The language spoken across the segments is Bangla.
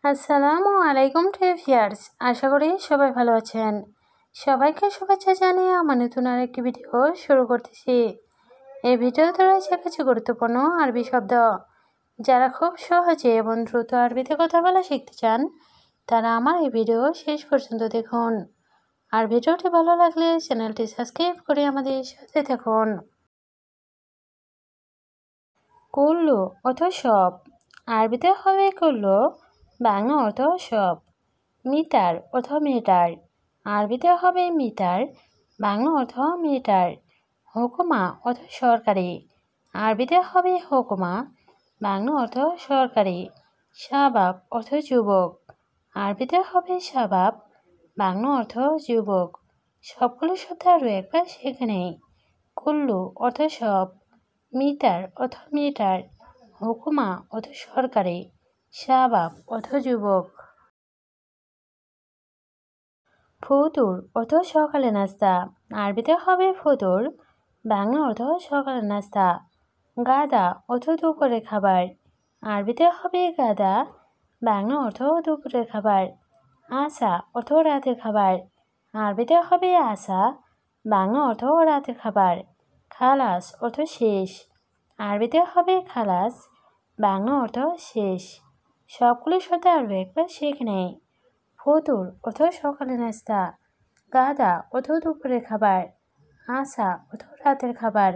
আসসালামু আলাইকুম ভিউয়ার্স, আশা করি সবাই ভালো আছেন। সবাইকে শুভেচ্ছা জানিয়ে আমার নতুন আরেকটি ভিডিও শুরু করতেছি। এই ভিডিওতে রয়েছে কিছু গুরুত্বপূর্ণ আরবি শব্দ। যারা খুব সহজে এবং দ্রুত আরবিতে কথা বলা শিখতে চান তারা আমার এই ভিডিও শেষ পর্যন্ত দেখুন। আর ভিডিওটি ভালো লাগলে চ্যানেলটি সাবস্ক্রাইব করে আমাদের সাথে থাকুন। কুল্লু অর্থ সব, আরবিতে হবে কুল্লু, বাংলা অর্থ সব। মিটার অর্থ মিটার, আরবিতে হবে মিটার, বাংলা অর্থ মিটার। হুকুমা অর্থ সরকারি, আরবিতে হবে হুকুমা, বাংলা অর্থ সরকারি। শাবাব অর্থ যুবক, আরবিতে হবে শাবাব, বাংলা অর্থ যুবক। সবগুলো শব্দ আরও একবার সেখানে। কুল্লু অর্থ সব, মিটার অর্থ মিটার, হুকুমা অর্থ সরকারি, শাবাব অর্থ যুবক। ফতুর অর্থ সকালে নাস্তা, আরবিতে হবে ফতুর, বাংলা অর্থ সকালে নাস্তা। গাদা অর্থ দুপুরের খাবার, আরবিতে হবে গাদা, বাংলা অর্থ দুপুরের খাবার। আসা অর্থ রাতের খাবার, আরবিতে হবে আসা, বাংলা অর্থ রাতের খাবার। খালাস অর্থ শেষ, আরবিতে হবে খালাস, বাংলা অর্থ শেষ। সবগুলো শব্দ আরও একবার শিখে নেই। ফতুর অর্থ সকালে নাস্তা, গাদা অর্থ দুপুরের খাবার, আসা অর্থ রাতের খাবার,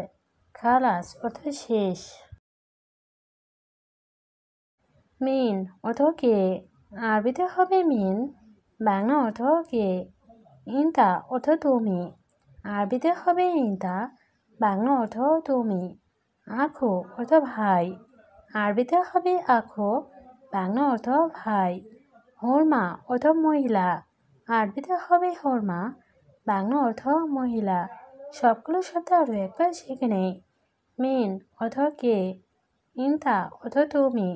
খালাস অর্থ শেষ। মিন অর্থ কে, আরবিতে হবে মিন, বাংলা অর্থ কে। ইনতা অর্থ তুমি, আরবিতে হবে ইনতা, বাংলা অর্থ তুমি। আখো অর্থ ভাই, আরবিতে হবে আখো, বাংলা অর্থ ভাই। হরমা অর্থ মহিলা, আরবিতে হবে হরমা, বাংলা অর্থ মহিলা। সবগুলো শব্দ আরও একবার শিখে নেই। মিন অর্থ কে, ইনতা অর্থ তুমি,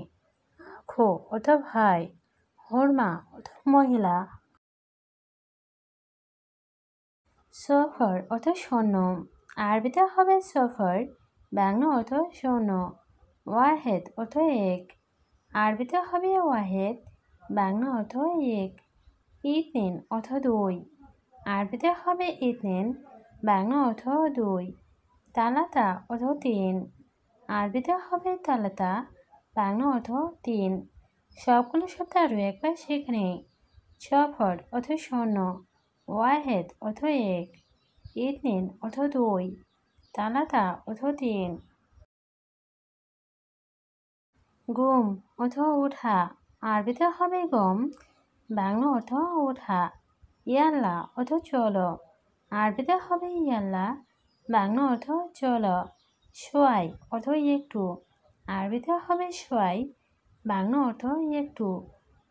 আখো অর্থ ভাই, হরমা অর্থ মহিলা। সফর অর্থ শূন্য, আরবিতে হবে সফর, বাংলা অর্থ শূন্য। ওয়াহেদ অর্থ এক, আরবিতে হবে ওয়াহেদ, বাংলা অর্থ এক। ইতনিন অর্থ দুই, আরবিতে হবে ইতনিন, বাংলা অর্থ দুই। তালাতা অর্থ তিন, আরবিতে হবে তালাতা, বাংলা অর্থ তিন। সবগুলো শব্দ আরও একবার সেখানে। সফর অর্থ শূন্য, ওয়াহেদ অর্থ এক, ইতনিন অর্থ দুই, তালাতা অর্থ তিন। গুম অর্থ ওঠা, আরবিতে হবে গম, বাংলা অর্থ ওঠা। ইয়াল্লা অর্থ চলো, আরবিতে হবে ইয়াল্লা, বাংলা অর্থ চলো। সোয়াই অর্থ একটু, আরবিতে হবে সোয়াই, বাংলা অর্থ একটু।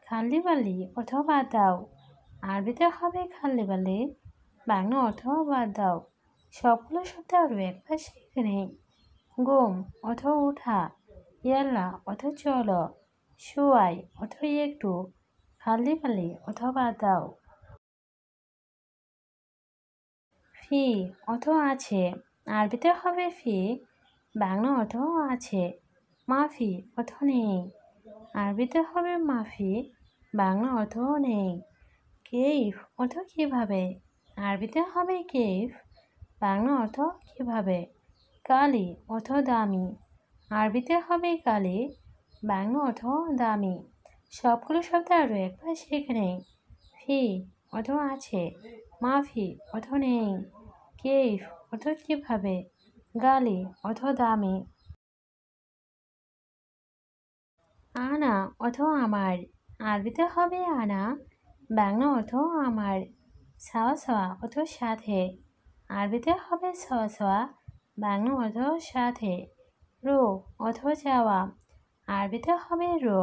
খাল্লি বালি অর্থ বাদ দাও, আরবিতে হবে খাল্লি বালি, বাংলা অর্থ বাদ দাও। সবগুলো শব্দ আরও একবার শিখে নেই। গুম অর্থ ওঠা, ইয়াল্লা অর্থ চলো, সোয়াই অর্থ একটু, খাল্লি বালি অর্থ বাদ দাও। ফি অর্থ আছে, আরবিতে হবে ফি, বাংলা অর্থ আছে। মাফি অর্থ নেই, আরবিতে হবে মাফি, বাংলা অর্থ নেই। কেইফ অর্থ কীভাবে, আরবিতে হবে কেইফ, বাংলা অর্থ কীভাবে। কালি অর্থ দামি, আরবিতে হবে কালি, বাংলা অর্থ দামি। সবগুলো শব্দ আরও একবার শিখে নেই। ফি অর্থ আছে, মাফি অর্থ নেই, কেইফ অর্থ কীভাবে, গালি অর্থ দামি। আনা অর্থ আমার, আরবিতে হবে আনা, বাংলা অর্থ আমার। সাওয়া সাওয়া অর্থ সাথে, আরবিতে হবে সাওয়া সাওয়া, বাংলা অর্থ সাথে। রো অর্থ যাওয়া, আরবিতে হবে রো,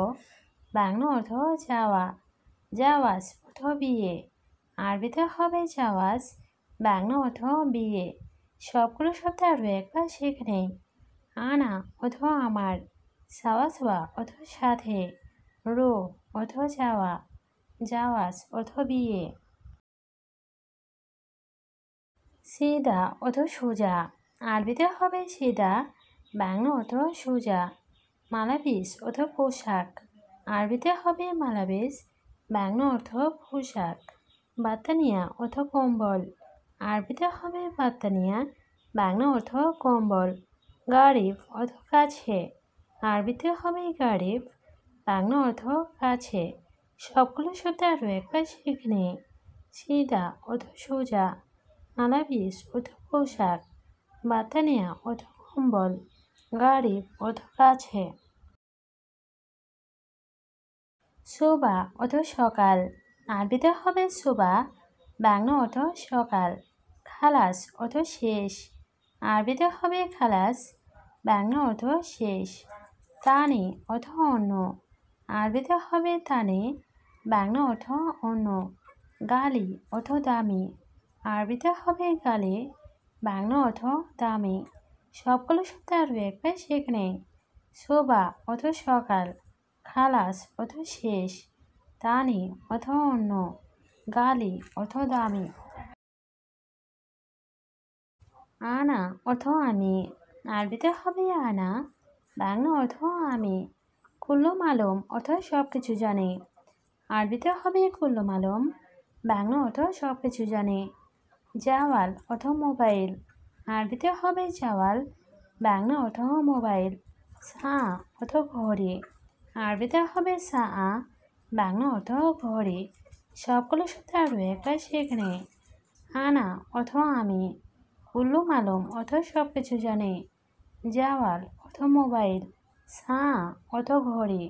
বাংলা অর্থ যাওয়া। জাওয়াজ অর্থ বিয়ে, আরবিতে হবে জাওয়াজ, বাংলা অর্থ বিয়ে। সবগুলো শব্দ আরও একবার শিখে নেই। আনা অর্থ আমার, সাওয়া সাওয়া অর্থ সাথে, রো অর্থ যাওয়া, জাওয়াজ অর্থ বিয়ে। সিদা অর্থ সোজা, আরবিতে হবে সিদা, বাংলা অর্থ সোজা। মালাবিস অর্থ পোশাক, আরবিতে হবে মালাবেস, বাংলা অর্থ পোশাক। বাত্তানিয়া অর্থ কম্বল, আরবিতে হবে বাত্তানিয়া, বাংলা অর্থ কম্বল। গারিব অর্থ কাছে, আরবিতে হবে গারিব, বাংলা অর্থ কাছে। সবগুলো শব্দ আরও একবার শিখে নিই। সিদা অর্থ সোজা, মালাবিস অর্থ পোশাক, বাতানিয়া অর্থ কম্বল, গারিব অর্থ কাছে। সোবা অর্থ সকাল, আরবিতে হবে সোবা, বাংলা অর্থ সকাল। খালাস অর্থ শেষ, আরবিতে হবে খালাস, বাংলা অর্থ শেষ। তানি অর্থ অন্য, আরবিতে হবে তানি, বাংলা অর্থ অন্য। গালি অর্থ দামি, আরবিতে হবে গালি, বাংলা অর্থ দামি। সবগুলো শব্দ আরও একবার শিখে নেই। সোবা অর্থ সকাল, খালাস অর্থ শেষ, তানি অর্থ অন্য, গালি অর্থ দামি। আনা অর্থ আমি, আরবিতে হবে আনা, বাংলা অর্থ আমি। কুল্লু মালুম অর্থ সব কিছু জানে, আরবিতে হবে কুল্লু মালুম, বাংলা অর্থ সব কিছু জানে। জাওয়াল অর্থ মোবাইল, আরবিতে হবে জাওয়াল, বাংলা অর্থ মোবাইল। সা অর্থ ঘড়ি, আরবিতে হবে সা, বাংলা অর্থ ঘড়ি। সবগুলো শব্দ আরও একবার শিখে নেই। আনা অর্থ আমি, কুল্লু মালুম অর্থ সব কিছু জানে, জাওয়াল অর্থ মোবাইল, সা অর্থ ঘড়ি।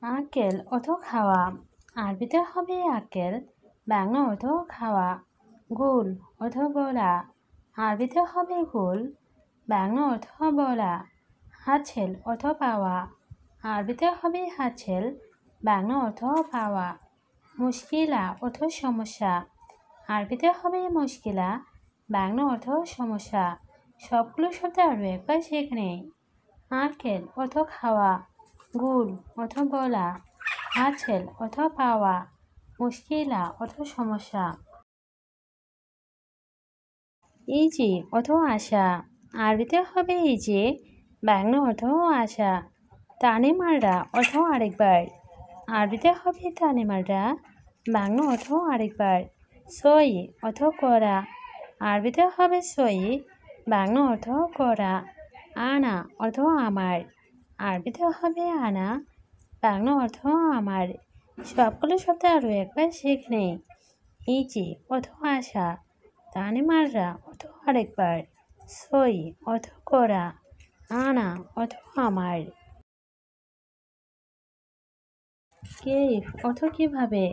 আকেল অর্থ খাওয়া, আরবিতে হবে আকেল, বাংলা অর্থ খাওয়া। গোল অর্থ বলা, আরবিতে হবে গোল, বাংলা অর্থ বলা। হাতছেল অর্থ পাওয়া, আরবিতে হবে হাতছেল, বাংলা অর্থ পাওয়া। মুশকিলা অর্থ সমস্যা, আরবিতে হবে মুশকিলা, বাংলা অর্থ সমস্যা। সবগুলো শব্দ আরও একবার শিখে নেই। আকেল অর্থ খাওয়া, গোল অর্থ বলা, হাতছেল অর্থ পাওয়া, মুশকিলা অর্থ সমস্যা। ইজি অর্থ আশা, আরবিতে হবে ইজি, বাংলা অর্থ আশা। তানে মাররা অর্থ আরেকবার, আরবিতে হবে তানে মাররা, বাংলা অর্থ আরেকবার। সই অর্থ করা, আরবিতে হবে সই, বাংলা অর্থ করা। আনা অর্থ আমার, আরবিতে হবে আনা, বাংলা অর্থ আমার। সবগুলো শব্দ আরও একবার শিখে নেই। ইজি অর্থ আশা, তানে মাররা অর্থ আরেকবার, সই অর্থ করা, আনা অর্থ আমার। কেইফ অর্থ কীভাবে,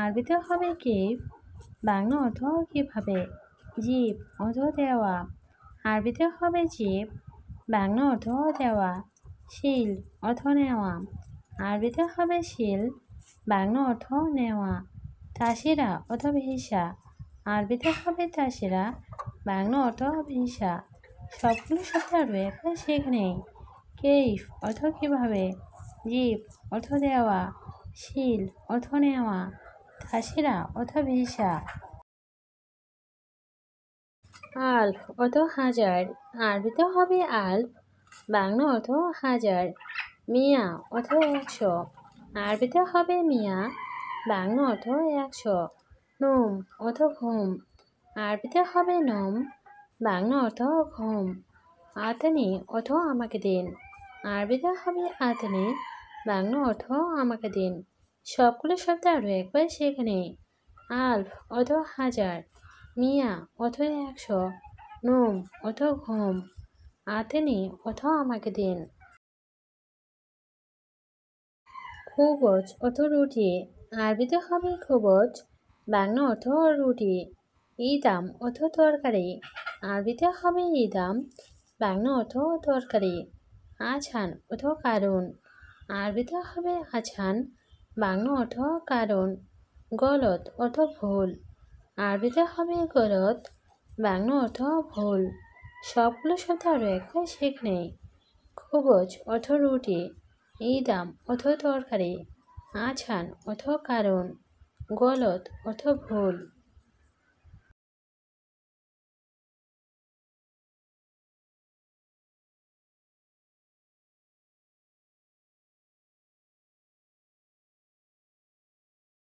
আরবিতে হবে কেইফ, বাংলা অর্থ কীভাবে। জিপ অর্থ দেওয়া, আরবিতে হবে জিপ, বাংলা অর্থ দেওয়া। শিল অর্থ নেওয়া, আরবিতে হবে শিল, বাংলা অর্থ নেওয়া। তাসিরা অর্থ ভিসা, আরবিতে হবে তাসিরা, বাংলা অর্থ ভিসা। সবগুলো শব্দ আরও একবার শিখে নেই। কেইফ অর্থ কীভাবে, জিপ অর্থ দেওয়া, শিল অর্থ নেওয়া, তাসিরা অর্থ ভিসা। আলফ অর্থ হাজার, আরবিতে হবে আলফ, বাংলা অর্থ হাজার। মিয়া অর্থ 100, আরবিতে হবে মিয়া, বাংলা অর্থ 100। নোম অর্থ ঘুম, আরবিতে হবে নোম, বাংলা অর্থ ঘুম। আতনি অর্থ আমাকে দিন, আরবিতে হবে আতনি, বাংলা অর্থ আমাকে দিন। সবগুলো শব্দ আরও একবার শিখে নেই। আলফ অর্থ হাজার, মিয়া অর্থ 100, নোম অর্থ ঘুম, আতনি অর্থ আমাকে দিন। খুবজ অর্থ রুটি, আরবিতে হবে খুবজ, বাংলা অর্থ রুটি। ইদাম অর্থ তরকারি, আরবিতে হবে ইদাম, বাংলা অর্থ তরকারি। আছান অর্থ কারণ, আরবিতে হবে আছান, বাংলা অর্থ কারণ। গলত অর্থ ভুল, আরবিতে হবে গলত, বাংলা অর্থ ভুল। সবগুলো শব্দ আরও একবার শিখে নেই। খুবজ অর্থ রুটি, ইদাম অর্থ তরকারি, আছান অর্থ কারণ, গলত অর্থ ভুল।